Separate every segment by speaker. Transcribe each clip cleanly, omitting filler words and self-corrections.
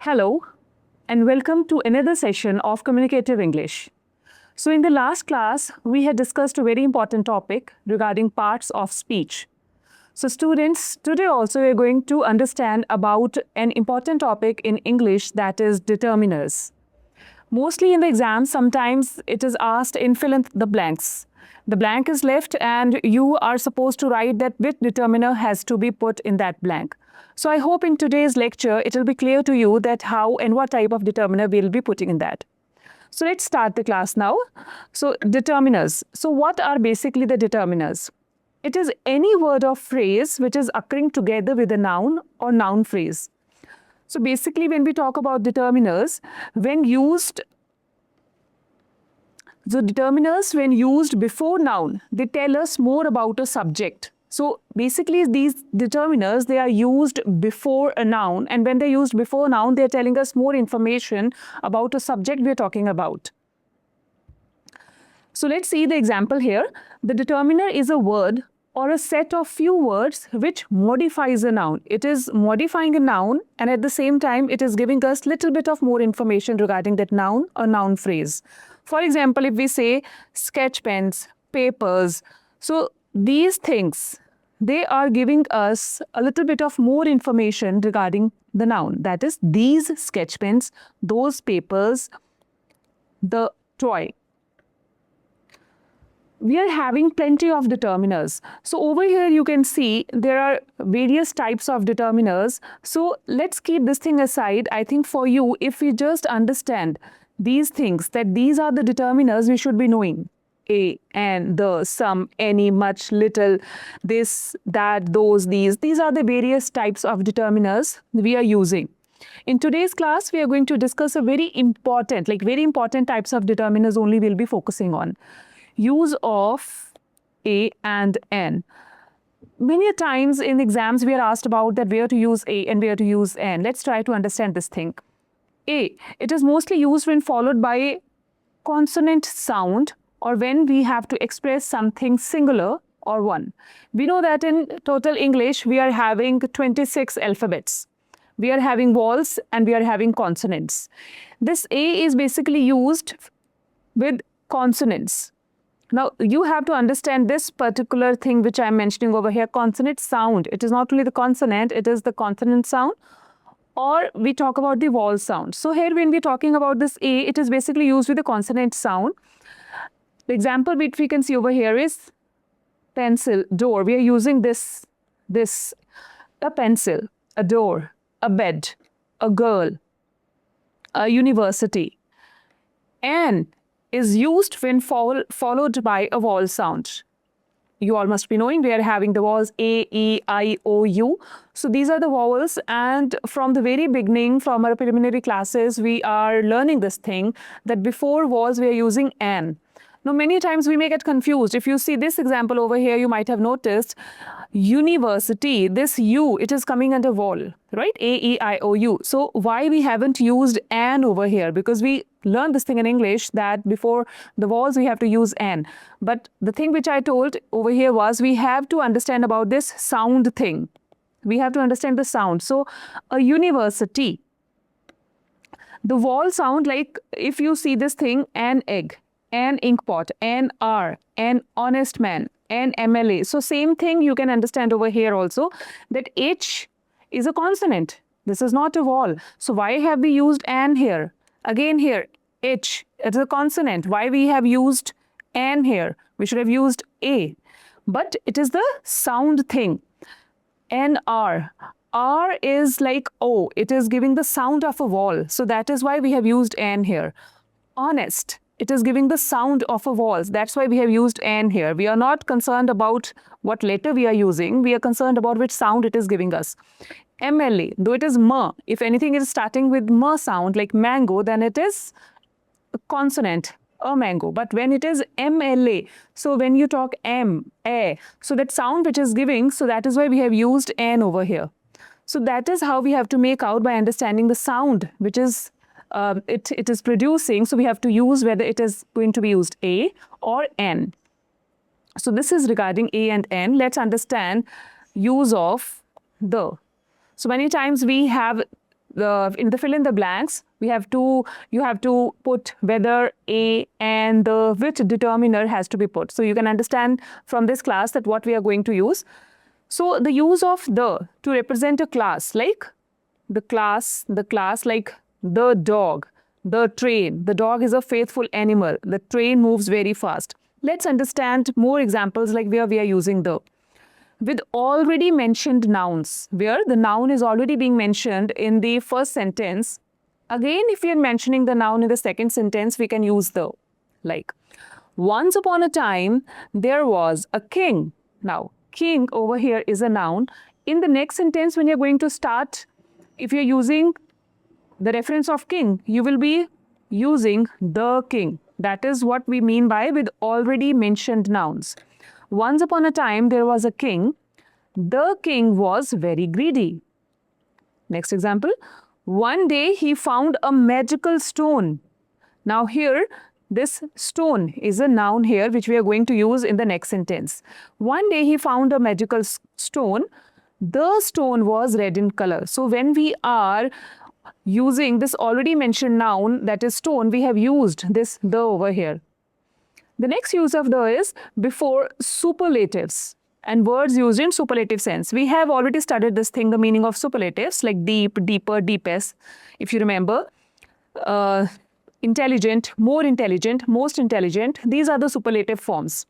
Speaker 1: Hello, and welcome to another session of Communicative English. So, in the last class, we had discussed a very important topic regarding parts of speech. So, students, today also we are going to understand about an important topic in English, that is determiners. Mostly in the exams, sometimes it is asked in fill in the blanks. The blank is left and you are supposed to write that which determiner has to be put in that blank. So I hope in today's lecture, it will be clear to you that how and what type of determiner we'll be putting in that. So let's start the class now. So determiners. So what are basically the determiners? It is any word or phrase which is occurring together with a noun or noun phrase. So basically when we talk about determiners, when used before noun, they tell us more about a subject. So basically these determiners, they are used before a noun, and when they're used before a noun, they're telling us more information about a subject we're talking about. So let's see the example here. The determiner is a word or a set of few words which modifies a noun. It is modifying a noun, and at the same time, it is giving us little bit of more information regarding that noun or noun phrase. For example, if we say sketch pens, papers, so these things, they are giving us a little bit of more information regarding the noun. That is, these sketch pens, those papers, the toy. We are having plenty of determiners. So over here you can see there are various types of determiners. So let's keep this thing aside. I think for you, if we just understand these things, that these are the determiners we should be knowing. A, and, the, some, any, much, little, this, that, those, these are the various types of determiners we are using. In today's class, we are going to discuss a very important types of determiners only we'll be focusing on. Use of A and N. Many times in exams, we are asked about that where to use A and where to use N. Let's try to understand this thing. A, it is mostly used when followed by a consonant sound or when we have to express something singular or one. We know that in total English, we are having 26 alphabets. We are having vowels and we are having consonants. This A is basically used with consonants. Now, you have to understand this particular thing which I am mentioning over here, consonant sound. It is not only the consonant, it is the consonant sound, or we talk about the vowel sound. So here when we're talking about this A, it is basically used with the consonant sound. The example which we can see over here is pencil, door. We are using this, a pencil, a door, a bed, a girl, a university. And is used when followed by a vowel sound. You all must be knowing we are having the vowels A, E, I, O, U. So these are the vowels, and from the very beginning, from our preliminary classes, we are learning this thing that before vowels we are using N. Now many times we may get confused. If you see this example over here, you might have noticed university, this U, it is coming under vowel, right? A, E, I, O, U. So why we haven't used N over here? Because we learned this thing in English that before the vowels we have to use N. But the thing which I told over here was we have to understand about this sound thing. We have to understand the sound. So a university, the vowel sound, like if you see this thing, an egg, an inkpot, an R, an honest man, an MLA. So same thing you can understand over here also, that H is a consonant. This is not a vowel. So why have we used an here? Again here, H, it's a consonant. Why we have used an here? We should have used A. But it is the sound thing. NR. R is like O. It is giving the sound of a vowel. So that is why we have used an here. Honest. It is giving the sound of a vowel. That's why we have used N here. We are not concerned about what letter we are using. We are concerned about which sound it is giving us. MLA, though it is M, if anything is starting with M sound, like mango, then it is a consonant, a mango. But when it is MLA, so when you talk M, A, so that sound which is giving, so that is why we have used N over here. So that is how we have to make out by understanding the sound which is it is producing. So we have to use whether it is going to be used A or N. So this is regarding A and N. Let's understand use of the. So many times we have in the fill in the blanks, you have to put whether a and the which determiner has to be put. So you can understand from this class that what we are going to use. So the use of the to represent a class, like the class like the dog, the train. The dog is a faithful animal. The train moves very fast. Let's understand more examples like where we are using the. With already mentioned nouns, where the noun is already being mentioned in the first sentence. Again, if we are mentioning the noun in the second sentence, we can use the. Like, once upon a time, there was a king. Now, king over here is a noun. In the next sentence, when you're going to start, if you're using the reference of king, you will be using the king. That is what we mean by with already mentioned nouns. Once upon a time, there was a king. The king was very greedy. Next example. One day, he found a magical stone. Now here, this stone is a noun here, which we are going to use in the next sentence. One day, he found a magical stone. The stone was red in color. So when we are using this already mentioned noun, that is stone, we have used this the over here. The next use of the is before superlatives and words used in superlative sense. We have already studied this thing, the meaning of superlatives like deep, deeper, deepest. If you remember, intelligent, most intelligent. These are the superlative forms.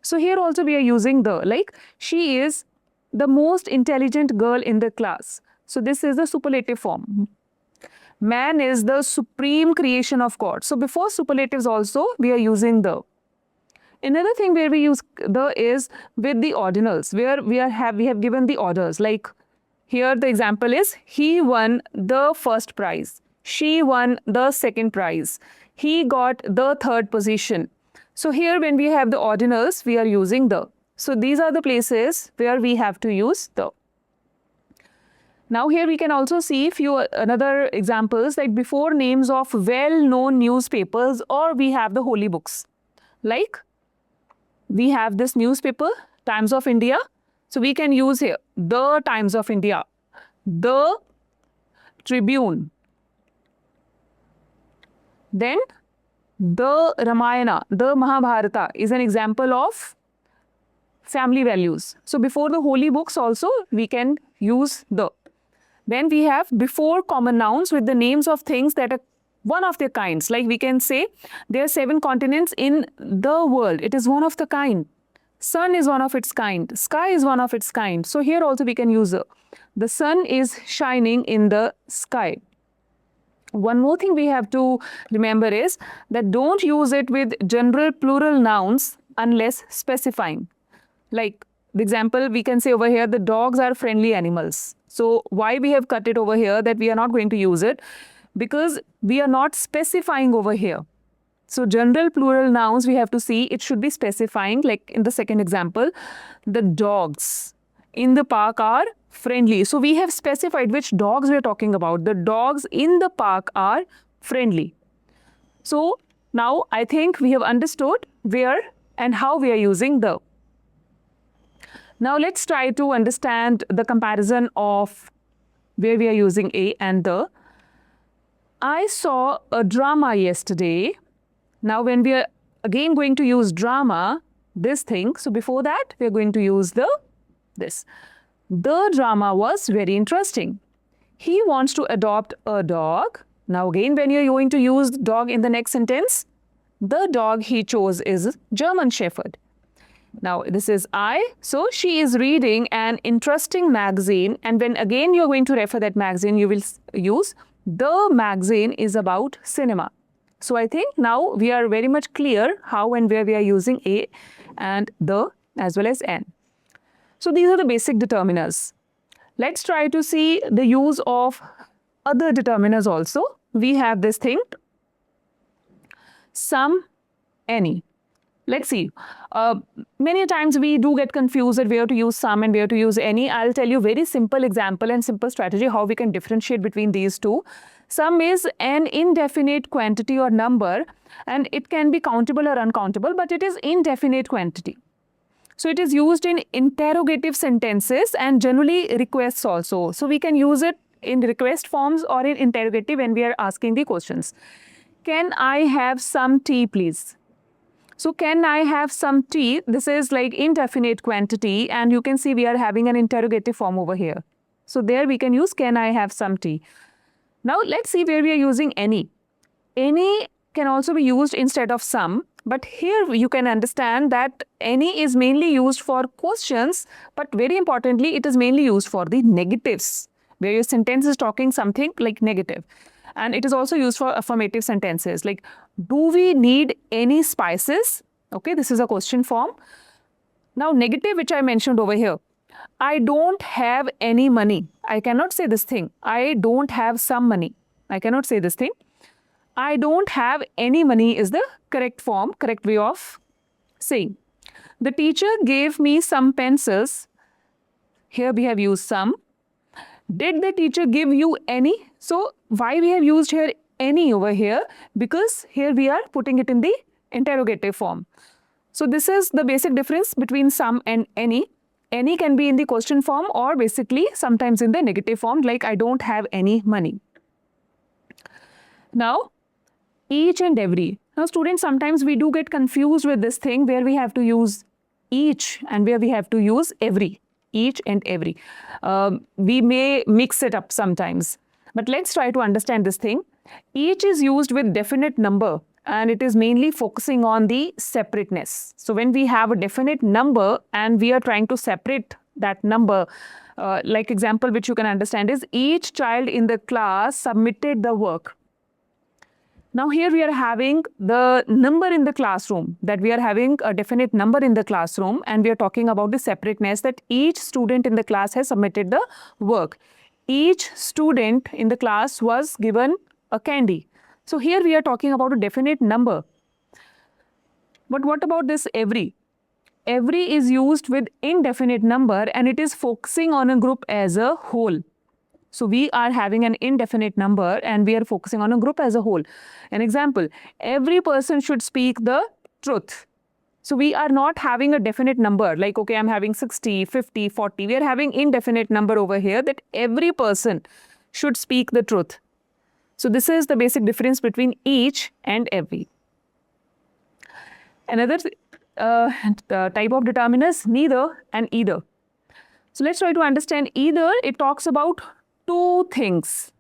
Speaker 1: So here also we are using the, like she is the most intelligent girl in the class. So this is the superlative form. Man is the supreme creation of God. So before superlatives also we are using the. Another thing where we use the is with the ordinals, where we have given the orders. Like here the example is he won the first prize. She won the second prize. He got the third position. So here when we have the ordinals, we are using the. So these are the places where we have to use the. Now here we can also see few another examples like before names of well-known newspapers, or we have the holy books. Like we have this newspaper, Times of India. So we can use here the Times of India, the Tribune. Then the Ramayana, the Mahabharata is an example of family values. So before the holy books also we can use the. Then we have before common nouns with the names of things that are one of their kinds. Like we can say there are 7 continents in the world. It is one of the kind. Sun is one of its kind. Sky is one of its kind. So here also we can use the sun is shining in the sky. One more thing we have to remember is that don't use it with general plural nouns unless specifying. Like the example we can say over here, the dogs are friendly animals. So why we have cut it over here that we are not going to use it? Because we are not specifying over here. So general plural nouns we have to see, it should be specifying. Like in the second example, the dogs in the park are friendly. So we have specified which dogs we are talking about. The dogs in the park are friendly. So now I think we have understood where and how we are using the. Now let's try to understand the comparison of where we are using a and the. I saw a drama yesterday. Now when we are again going to use drama, this thing, so before that we are going to use this. The drama was very interesting. He wants to adopt a dog. Now again when you are going to use dog in the next sentence, the dog he chose is German Shepherd. Now this is I. So she is reading an interesting magazine, and when again you are going to refer that magazine, you will use the magazine is about cinema. So I think now we are very much clear how and where we are using a and the as well as an. So these are the basic determiners. Let's try to see the use of other determiners also. We have this thing, some, any. Let's see. Many times we do get confused at where to use some and where to use any. I'll tell you very simple example and simple strategy how we can differentiate between these two. Some is an indefinite quantity or number, and it can be countable or uncountable, but it is indefinite quantity. So it is used in interrogative sentences and generally requests also. So we can use it in request forms or in interrogative when we are asking the questions. Can I have some tea, please? So can I have some tea? This is like indefinite quantity, and you can see we are having an interrogative form over here. So there we can use can I have some tea. Now let's see where we are using any. Any can also be used instead of some, but here you can understand that any is mainly used for questions, but very importantly, it is mainly used for the negatives, where your sentence is talking something like negative. And it is also used for affirmative sentences like, do we need any spices? Okay, this is a question form. Now, negative, which I mentioned over here, I don't have any money. I cannot say this thing. I don't have some money. I cannot say this thing. I don't have any money is the correct form, correct way of saying. The teacher gave me some pencils. Here we have used some. Did the teacher give you any? So why we have used here any over here? Because here we are putting it in the interrogative form. So this is the basic difference between some and any. Any can be in the question form or basically sometimes in the negative form, like I don't have any money. Now, each and every. Now, students, sometimes we do get confused with this thing where we have to use each and where we have to use every. Each and every. We may mix it up sometimes. But let's try to understand this thing. Each is used with definite number and it is mainly focusing on the separateness. So when we have a definite number and we are trying to separate that number, like example which you can understand is each child in the class submitted the work. Now here we are having the number in the classroom, that we are having a definite number in the classroom and we are talking about the separateness that each student in the class has submitted the work. Each student in the class was given a candy. So here we are talking about a definite number. But what about this every? Every is used with indefinite number and it is focusing on a group as a whole. So we are having an indefinite number and we are focusing on a group as a whole. An example, every person should speak the truth. So we are not having a definite number like, okay, I'm having 60, 50, 40. We are having indefinite number over here that every person should speak the truth. So this is the basic difference between each and every. Another type of determiners, neither and either. So let's try to understand either. It talks about two things,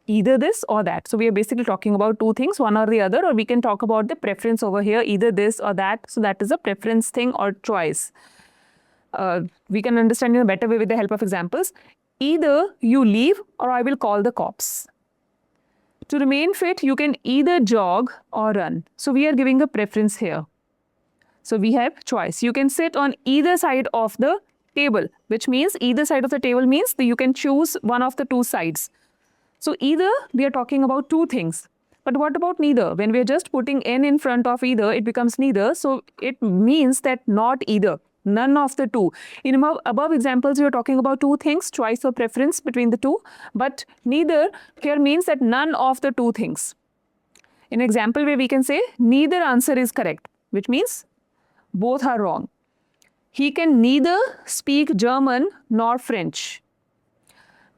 Speaker 1: either this or that. So we are basically talking about two things, one or the other, or we can talk about the preference over here, either this or that. So that is a preference thing or choice. We can understand in a better way with the help of examples. Either you leave or I will call the cops. To remain fit, you can either jog or run. So we are giving a preference here. So we have choice. You can sit on either side of the table, which means either side of the table means that you can choose one of the two sides. So either, we are talking about two things. But what about neither? When we are just putting n in front of either, it becomes neither. So it means that not either, none of the two. In above examples, we are talking about two things, choice or preference between the two. But neither here means that none of the two things. In example where we can say neither answer is correct, which means both are wrong. He can neither speak German nor French.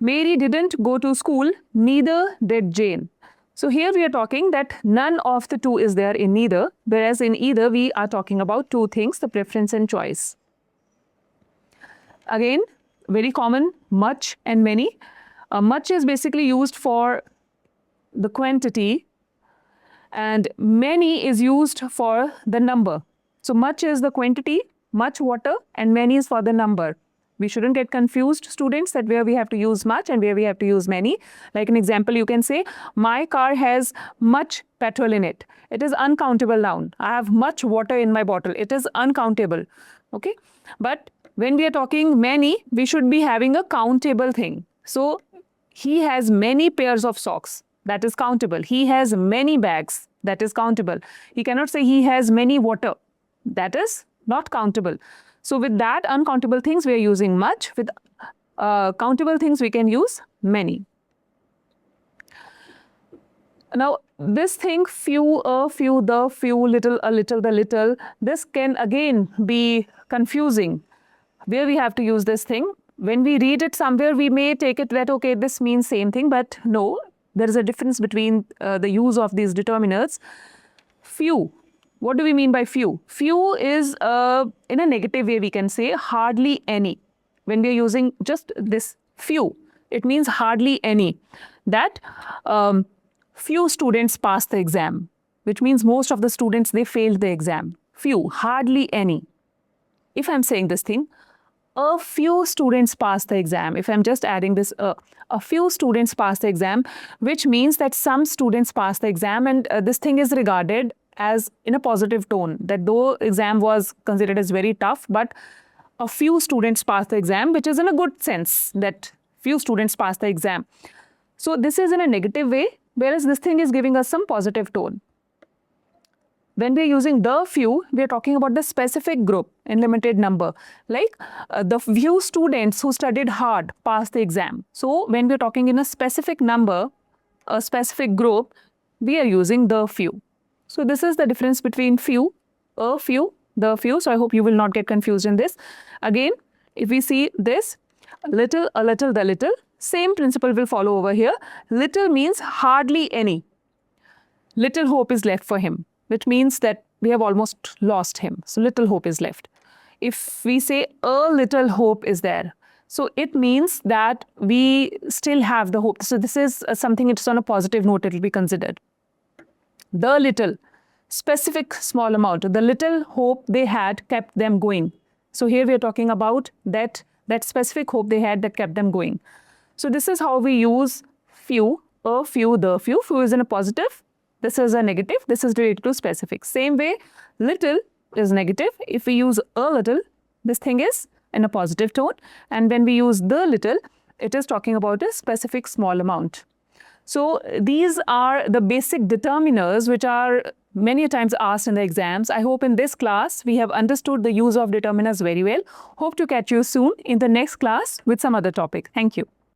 Speaker 1: Mary didn't go to school, neither did Jane. So here we are talking that none of the two is there in neither, whereas in either we are talking about two things, the preference and choice. Again, very common, much and many. Much is basically used for the quantity and many is used for the number. So much is the quantity, much water, and many is for the number. We shouldn't get confused, students, that where we have to use much and where we have to use many. Like an example, you can say, my car has much petrol in it. It is uncountable noun. I have much water in my bottle. It is uncountable. Okay? But when we are talking many, we should be having a countable thing. So he has many pairs of socks. That is countable. He has many bags. That is countable. He cannot say he has many water. That is not countable. So with that uncountable things, we are using much. With countable things, we can use many. Now, this thing, few, a few, the few, little, a little, the little, this can again be confusing. Where we have to use this thing? When we read it somewhere, we may take it that, okay, this means same thing, but no, there is a difference between the use of these determiners. Few. What do we mean by few? Few is, in a negative way, we can say hardly any. When we are using just this few, it means hardly any. That few students passed the exam, which means most of the students, they failed the exam. Few, hardly any. If I'm saying this thing, a few students passed the exam. If I'm just adding this, a few students passed the exam, which means that some students passed the exam, and this thing is regarded as in a positive tone, that though exam was considered as very tough, but a few students passed the exam, which is in a good sense, that few students passed the exam. So this is in a negative way, whereas this thing is giving us some positive tone. When we're using the few, we're talking about the specific group in limited number. Like the few students who studied hard passed the exam. So when we're talking in a specific number, a specific group, we are using the few. So this is the difference between few, a few, the few. So I hope you will not get confused in this. Again, if we see this, little, a little, the little, same principle will follow over here. Little means hardly any. Little hope is left for him, which means that we have almost lost him. So little hope is left. If we say a little hope is there, so it means that we still have the hope. So this is something, it's on a positive note, it will be considered. The little, specific small amount, the little hope they had kept them going. So here we are talking about that specific hope they had that kept them going. So this is how we use few, a few, the few. Few is in a positive. This is a negative. This is related to specific. Same way, little is negative. If we use a little, this thing is in a positive tone. And when we use the little, it is talking about a specific small amount. So these are the basic determiners which are many times asked in the exams. I hope in this class we have understood the use of determiners very well. Hope to catch you soon in the next class with some other topic. Thank you.